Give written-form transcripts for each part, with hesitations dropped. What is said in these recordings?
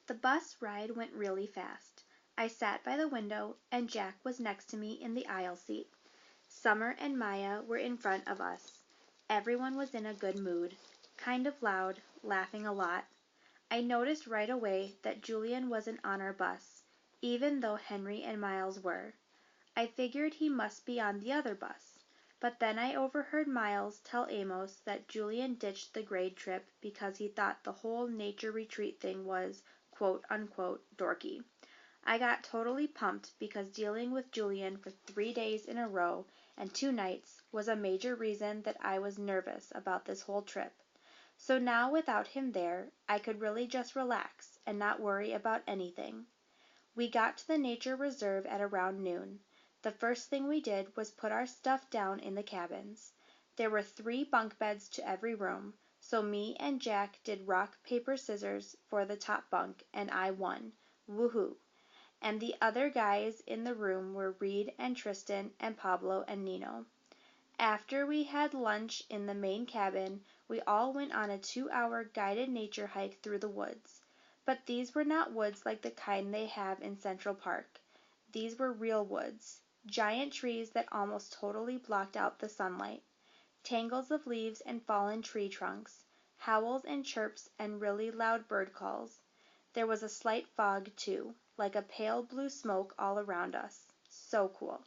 The bus ride went really fast. I sat by the window, and Jack was next to me in the aisle seat. Summer and Maya were in front of us. Everyone was in a good mood, kind of loud, laughing a lot. I noticed right away that Julian wasn't on our bus, even though Henry and Miles were. I figured he must be on the other bus, but then I overheard Miles tell Amos that Julian ditched the grade trip because he thought the whole nature retreat thing was quote unquote dorky. I got totally pumped because dealing with Julian for 3 days in a row and 2 nights was a major reason that I was nervous about this whole trip. So now without him there, I could really just relax and not worry about anything. We got to the nature reserve at around noon. The first thing we did was put our stuff down in the cabins. There were 3 bunk beds to every room, so me and Jack did rock, paper, scissors for the top bunk, and I won. Woohoo! And the other guys in the room were Reed and Tristan and Pablo and Nino. After we had lunch in the main cabin, we all went on a 2-hour guided nature hike through the woods. But these were not woods like the kind they have in Central Park. These were real woods, giant trees that almost totally blocked out the sunlight, tangles of leaves and fallen tree trunks, howls and chirps and really loud bird calls. There was a slight fog, too, like a pale blue smoke all around us. So cool.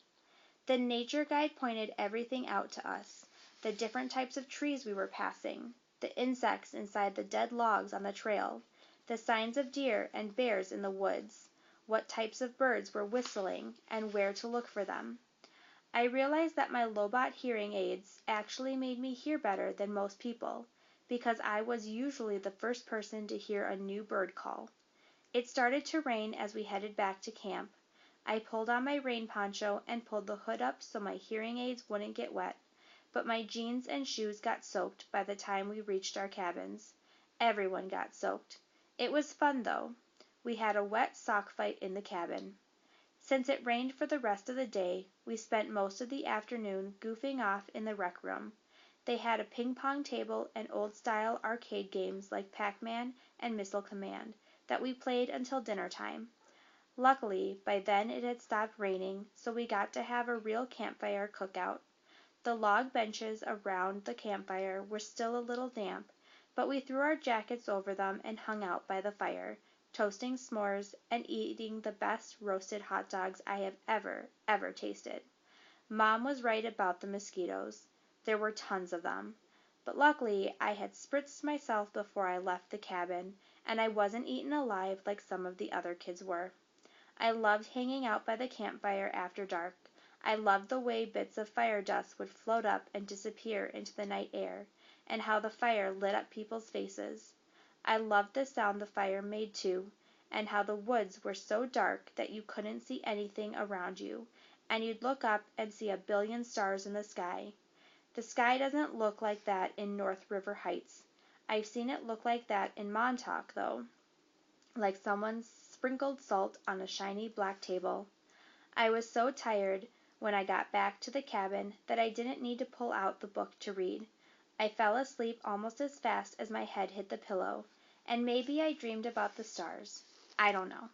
The nature guide pointed everything out to us, the different types of trees we were passing, the insects inside the dead logs on the trail, the signs of deer and bears in the woods, what types of birds were whistling, and where to look for them. I realized that my Lobot hearing aids actually made me hear better than most people, because I was usually the first person to hear a new bird call. It started to rain as we headed back to camp. I pulled on my rain poncho and pulled the hood up so my hearing aids wouldn't get wet, but my jeans and shoes got soaked by the time we reached our cabins. Everyone got soaked. It was fun, though. We had a wet sock fight in the cabin. Since it rained for the rest of the day, we spent most of the afternoon goofing off in the rec room. They had a ping-pong table and old-style arcade games like Pac-Man and Missile Command that we played until dinner time. Luckily, by then it had stopped raining, so we got to have a real campfire cookout. The log benches around the campfire were still a little damp, but we threw our jackets over them and hung out by the fire, toasting s'mores and eating the best roasted hot dogs I have ever tasted. Mom was right about the mosquitoes. There were tons of them. But luckily, I had spritzed myself before I left the cabin, and I wasn't eaten alive like some of the other kids were. I loved hanging out by the campfire after dark. I loved the way bits of fire dust would float up and disappear into the night air, and how the fire lit up people's faces. I loved the sound the fire made, too, and how the woods were so dark that you couldn't see anything around you, and you'd look up and see a billion stars in the sky. The sky doesn't look like that in North River Heights. I've seen it look like that in Montauk, though, like someone sprinkled salt on a shiny black table. I was so tired when I got back to the cabin that I didn't need to pull out the book to read. I fell asleep almost as fast as my head hit the pillow, and maybe I dreamed about the stars. I don't know.